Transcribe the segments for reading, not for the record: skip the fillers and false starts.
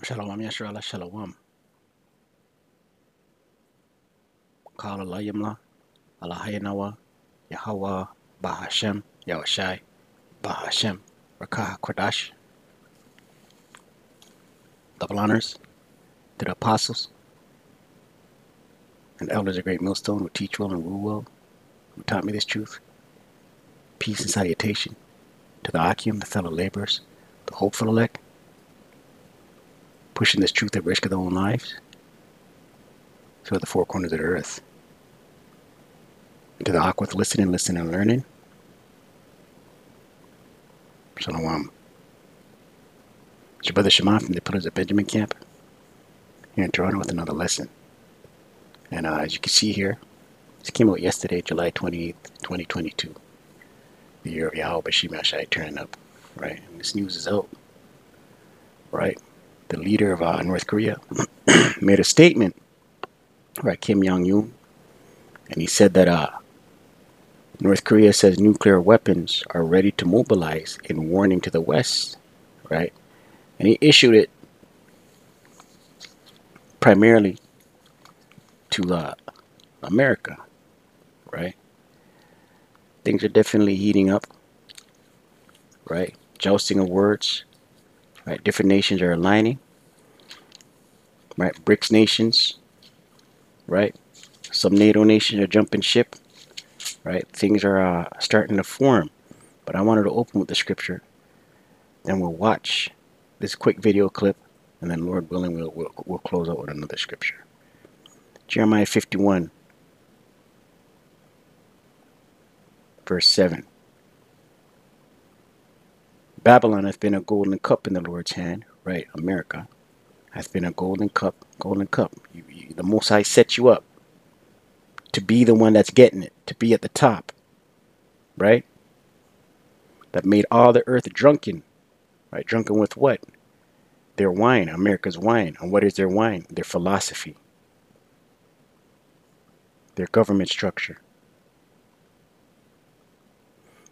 Shalom Yashrala Shalom. Kala Layimla, Alahayanawa, Yahweh, Bahashem, Yahushai, Bahashem, Rakah Kodash, double honors to the apostles and elders of Great Millstone who teach well and rule well, who taught me this truth. Peace and salutation to the Akim, the fellow laborers, the hopeful elect, pushing this truth at risk of their own lives through the four corners of the earth. And to the Aquith listening, and learning. Shalom. It's your brother Shimon from the Pillars of Benjamin Camp here in Toronto with another lesson. And as you can see here, this came out yesterday, July 28th, 2022. The year of Yahweh Bashim Ashai turning up, right? And this news is out, right? The leader of North Korea made a statement, right? Kim Jong-un, and he said that North Korea says nuclear weapons are ready to mobilize in warning to the West, right? And he issued it primarily to America, right? Things are definitely heating up, right? Jousting of words, right? Different nations are aligning, right? BRICS nations, right? Some NATO nations are jumping ship, right? Things are starting to form. But I wanted to open with the scripture. Then we'll watch this quick video clip, and then Lord willing, we'll close out with another scripture. Jeremiah 51, verse 7. Babylon hath been a golden cup in the Lord's hand, right? America hath been a golden cup, the Most High set you up to be the one that's getting it, to be at the top, right? That made all the earth drunken, right? Drunken with what? Their wine, America's wine. And what is their wine? Their philosophy, their government structure.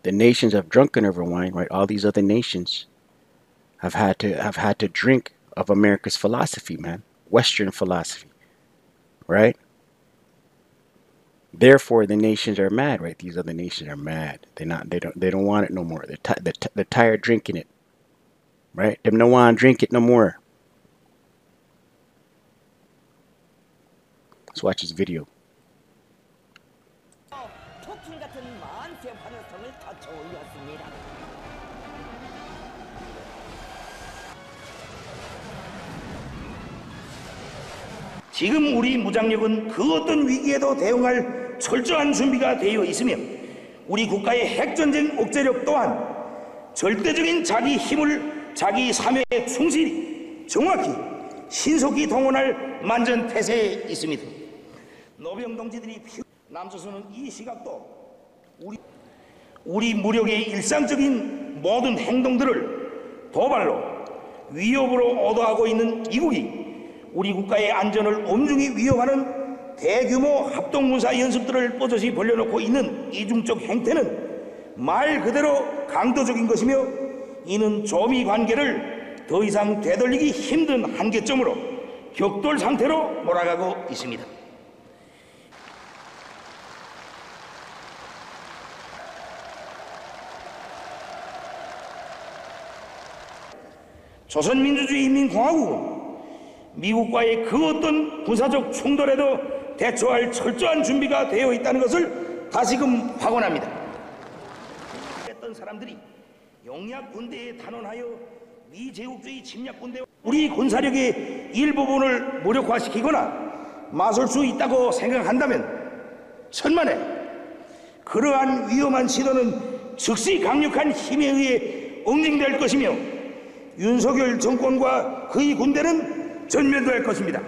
The nations have drunken of her wine, right? All these other nations have had to drink of America's philosophy, man. Western philosophy, right? Therefore, the nations are mad, right? These other nations are mad. They don't want it no more. They're tired drinking it, right? They don't want to drink it no more. Let's watch this video. 지금 우리 무장력은 그 어떤 위기에도 대응할 철저한 준비가 되어 있으며 우리 국가의 핵전쟁 억제력 또한 절대적인 자기 힘을 자기 사명에 충실히 정확히 신속히 동원할 만전태세에 있습니다. 노병 동지들이 남조선은 이 시각도 우리 무력의 일상적인 모든 행동들을 도발로 위협으로 오도하고 있는 이국이 우리 국가의 안전을 엄중히 위협하는 대규모 합동군사 연습들을 뻗어시 벌려놓고 있는 이중적 행태는 말 그대로 강도적인 것이며 이는 조미 관계를 더 이상 되돌리기 힘든 한계점으로 격돌 상태로 몰아가고 있습니다. 조선민주주의인민공화국은 미국과의 그 어떤 군사적 충돌에도 대처할 철저한 준비가 되어 있다는 것을 다시금 확언합니다. 했던 사람들이 영약 군대에 단원하여 미제국주의 침략 군대 우리 군사력의 일부분을 무력화시키거나 마술 수 있다고 생각한다면 천만에 그러한 위험한 시도는 즉시 강력한 힘에 의해 응징될 것이며 윤석열 정권과 그의 군대는 전면도할 것입니다.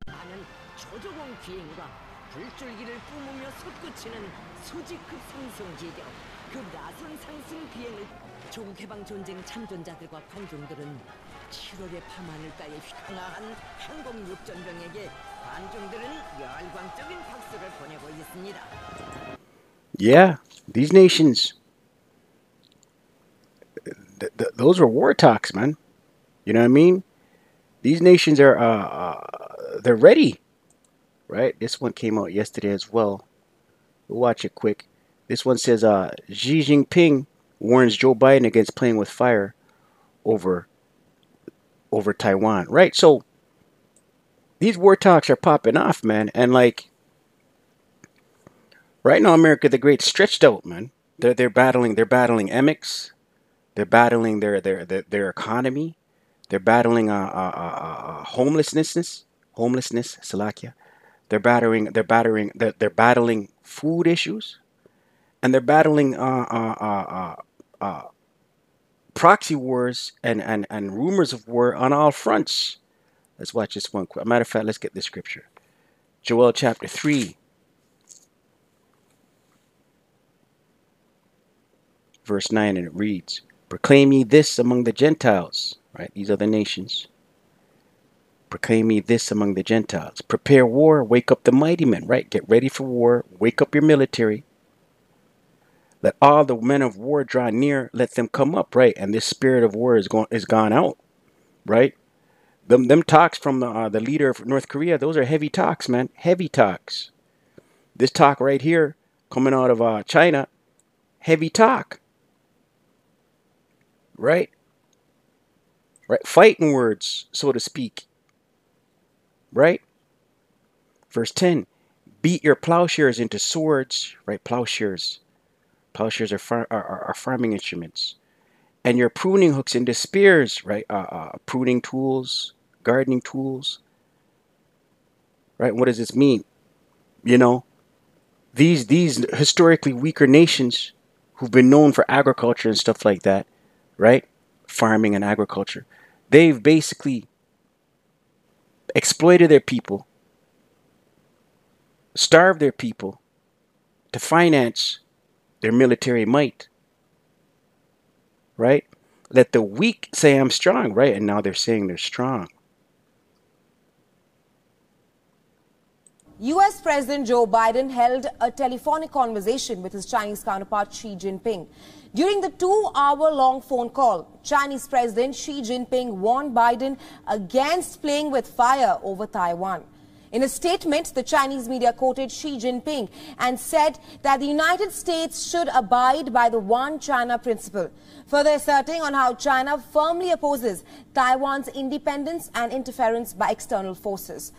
많은 초저공 비행과 불줄기를 뿜으며 솟구치는 수직급 상승 지경, 그 나선 상승 비행을 조국 해방 전쟁 참전자들과 관중들은 7월의 밤하늘가에 휘황한 항공 육전병에게 관중들은 열광적인 박수를 보내고 있습니다. Yeah, these nations, those were war talks, man. You know what I mean? These nations are, they're ready, right? This one came out yesterday as well. We'll watch it quick. This one says, Xi Jinping warns Joe Biden against playing with fire over Taiwan, right? So these war talks are popping off, man, and like right now, America the Great stretched out, man. They're battling MX, they're battling their economy, they're battling homelessness, Salakia. They're battling food issues, and they're battling proxy wars and rumors of war on all fronts. Let's watch this one quick. Matter of fact, let's get this scripture. Joel chapter 3, verse 9, and it reads, proclaim ye this among the Gentiles, right? These are the nations. Proclaim ye this among the Gentiles. Prepare war, wake up the mighty men, right? Get ready for war, wake up your military. Let all the men of war draw near, let them come up, right? And this spirit of war is gone out, right? Them talks from the leader of North Korea, those are heavy talks, man. Heavy talks. This talk right here, coming out of China, heavy talk. Right? Right? Fighting words, so to speak. Right? Verse 10, beat your plowshares into swords, right? Plowshares. Plowshares are farming instruments. And your pruning hooks into spears, right? Pruning tools, gardening tools. Right? What does this mean? You know, these historically weaker nations who've been known for agriculture and stuff like that, right? Farming and agriculture. They've basically exploited their people, starved their people to finance their military might, right? Let the weak say I'm strong, right? And now they're saying they're strong. US President Joe Biden held a telephonic conversation with his Chinese counterpart Xi Jinping. During the 2-hour-long phone call, Chinese President Xi Jinping warned Biden against playing with fire over Taiwan. In a statement, the Chinese media quoted Xi Jinping and said that the United States should abide by the One China principle, further asserting on how China firmly opposes Taiwan's independence and interference by external forces.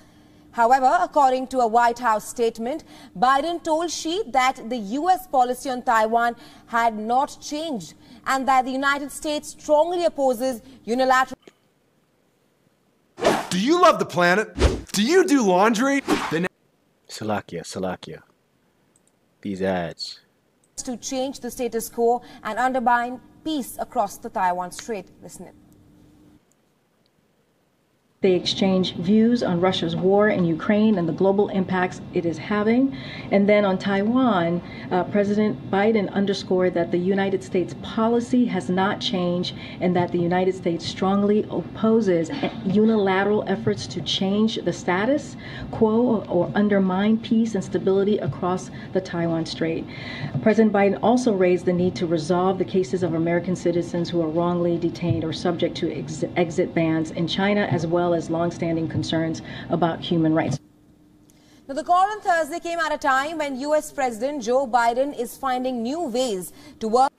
However, according to a White House statement, Biden told Xi that the U.S. policy on Taiwan had not changed and that the United States strongly opposes unilateral. Do you love the planet? Do you do laundry? Salakia. These ads. To change the status quo and undermine peace across the Taiwan Strait. Listen in. They exchange views on Russia's war in Ukraine and the global impacts it is having. And then on Taiwan, President Biden underscored that the United States policy has not changed and that the United States strongly opposes unilateral efforts to change the status quo or undermine peace and stability across the Taiwan Strait. President Biden also raised the need to resolve the cases of American citizens who are wrongly detained or subject to exit bans in China, as well as long-standing concerns about human rights. Now, the call on Thursday came at a time when U.S. President Joe Biden is finding new ways to work.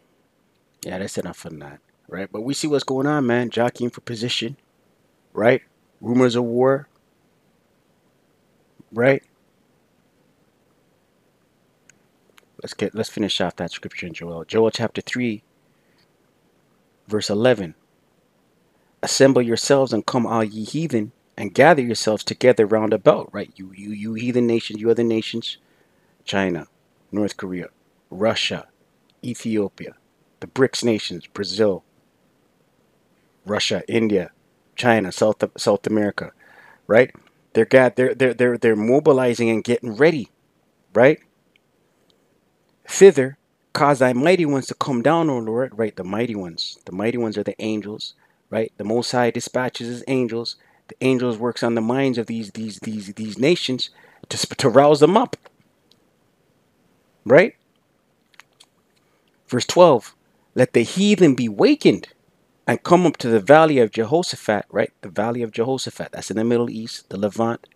Yeah, that's enough on that, right? But we see what's going on, man. Jockeying for position, right? Rumors of war, right? Let's finish off that scripture in Joel. Joel chapter 3, verse 11. Assemble yourselves and come, all ye heathen, and gather yourselves together round about, right? You heathen nations, you other nations, China, North Korea, Russia, Ethiopia, the BRICS nations, Brazil, Russia, India, China, South America, right? They're mobilizing and getting ready, right? Thither, cause thy mighty ones to come down, O Lord, right? The mighty ones are the angels, right? The Most High dispatches his angels. The angels works on the minds of these nations to rouse them up, right? Verse 12, let the heathen be wakened and come up to the valley of Jehoshaphat, right? The valley of Jehoshaphat, that's in the Middle East, the Levant,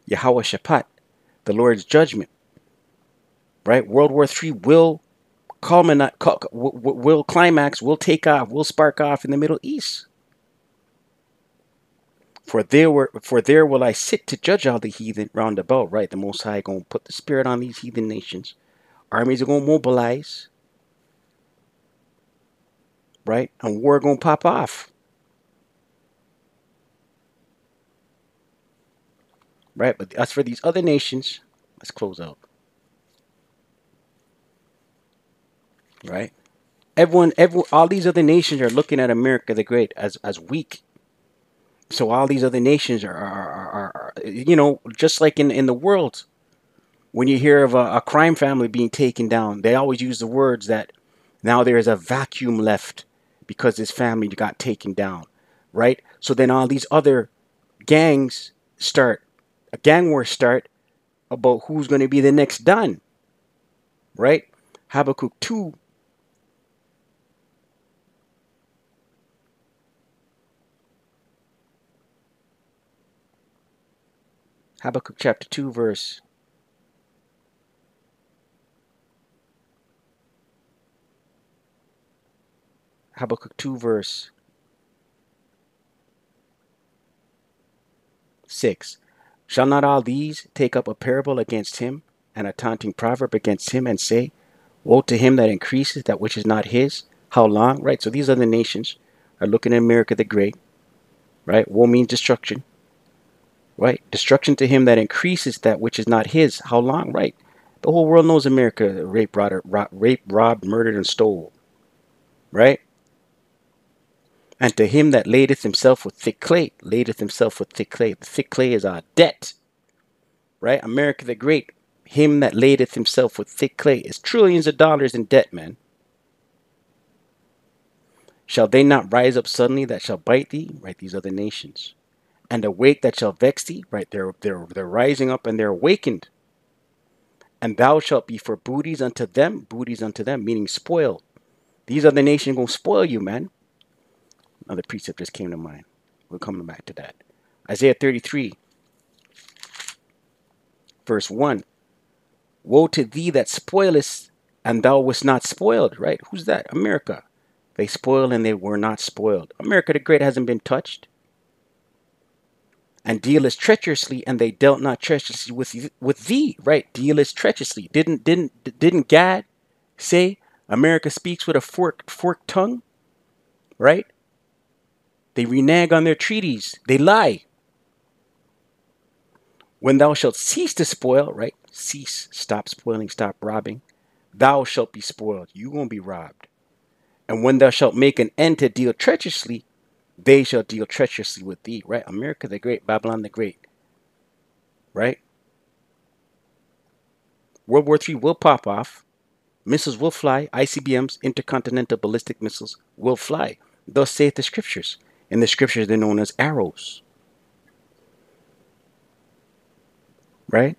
Yahweh Shaphat, the Lord's judgment, right? World War III will culminate, will climax, will take off, will spark off in the Middle East. For there will I sit to judge all the heathen round about, right? The Most High gonna put the spirit on these heathen nations. Armies are gonna mobilize, right? And war gonna pop off, right? But as for these other nations, let's close out, right? Everyone, all these other nations are looking at America the Great as weak. So all these other nations are you know, just like in the world, when you hear of a crime family being taken down, they always use the words that now there is a vacuum left because this family got taken down, right? So then all these other gangs start, a gang war start about who's going to be the next done, right? Habakkuk 2. Habakkuk chapter 2 verse Habakkuk 2 verse 6. Shall not all these take up a parable against him, and a taunting proverb against him, and say, woe to him that increases that which is not his? How long? Right? So these other nations are looking at America the Great, right? Woe means destruction, right? Destruction to him that increases that which is not his. How long? Right? The whole world knows America raped, robbed, murdered, and stole, right? And to him that ladeth himself with thick clay, ladeth himself with thick clay. The thick clay is our debt, right? America the Great, him that ladeth himself with thick clay is trillions of dollars in debt, man. Shall they not rise up suddenly that shall bite thee, right? These other nations, and awake that shall vex thee, right? They're rising up and they're awakened. And thou shalt be for booties unto them, meaning spoil. These other nations gonna spoil you, man. Another precept just came to mind. We're coming back to that. Isaiah 33, verse 1. Woe to thee that spoilest, and thou wast not spoiled, right? Who's that? America. They spoiled and they were not spoiled. America the Great hasn't been touched. And dealest treacherously, and they dealt not treacherously with thee, right? Dealest treacherously. Didn't Gad say America speaks with a forked tongue, right? They renege on their treaties. They lie. When thou shalt cease to spoil, right? Cease, stop spoiling, stop robbing. Thou shalt be spoiled. You won't be robbed. And when thou shalt make an end to deal treacherously, they shall deal treacherously with thee, right? America the Great, Babylon the Great, right? World War III will pop off. Missiles will fly. ICBMs, intercontinental ballistic missiles, will fly. Thus saith the scriptures. In the scriptures, they're known as arrows, right?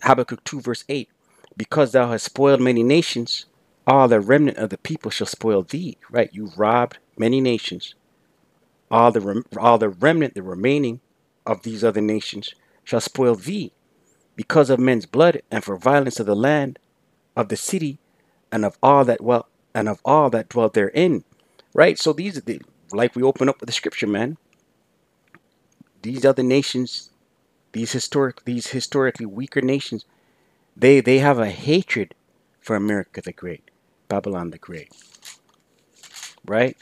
Habakkuk 2 verse 8. Because thou hast spoiled many nations, all the remnant of the people shall spoil thee, right? You robbed many nations. All the remnant, the remaining of these other nations shall spoil thee, because of men's blood, and for violence of the land, of the city, and of all that dwell therein. Right? So these are like we open up with the scripture, man. These other nations, these historically weaker nations, they have a hatred for America the Great, Babylon the Great. Right?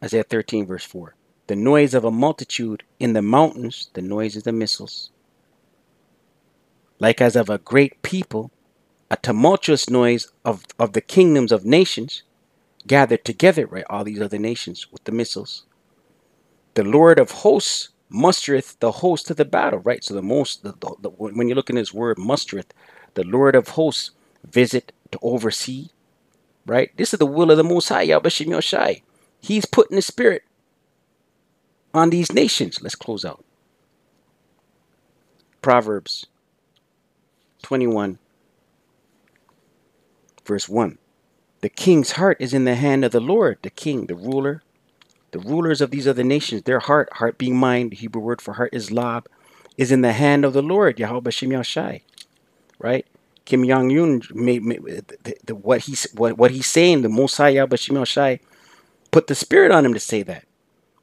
Isaiah 13 verse 4. The noise of a multitude in the mountains, the noise of the missiles, like as of a great people, a tumultuous noise of the kingdoms of nations gathered together, right? All these other nations with the missiles. The Lord of hosts mustereth the host to the battle, right? So when you look in this word mustereth, the Lord of hosts visit to oversee, right? This is the will of the Most High, Yahweh Shem Yoshai. He's putting the spirit on these nations. Let's close out. Proverbs 21, verse 1. The king's heart is in the hand of the Lord. The king, the ruler, the rulers of these other nations, their heart being mind, the Hebrew word for heart is lab, is in the hand of the Lord, Yahweh Shem Yoshai, right? Kim Jong-un what he's saying, the Most High Yahweh Shem Yoshai put the spirit on him to say that.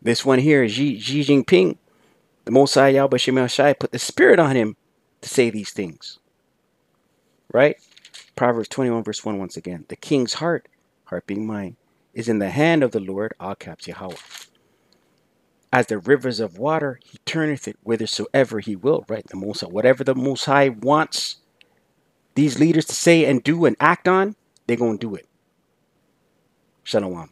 This one here, Xi Jinping, the Most High Yahweh Shem Yoshai put the spirit on him to say these things, right? Proverbs 21 verse 1 once again. The king's heart being mind, is in the hand of the Lord, all caps Yahweh. As the rivers of water, he turneth it whithersoever he will, right? The Most High, whatever the Most High wants these leaders to say and do and act on, they're going to do it. Shalom.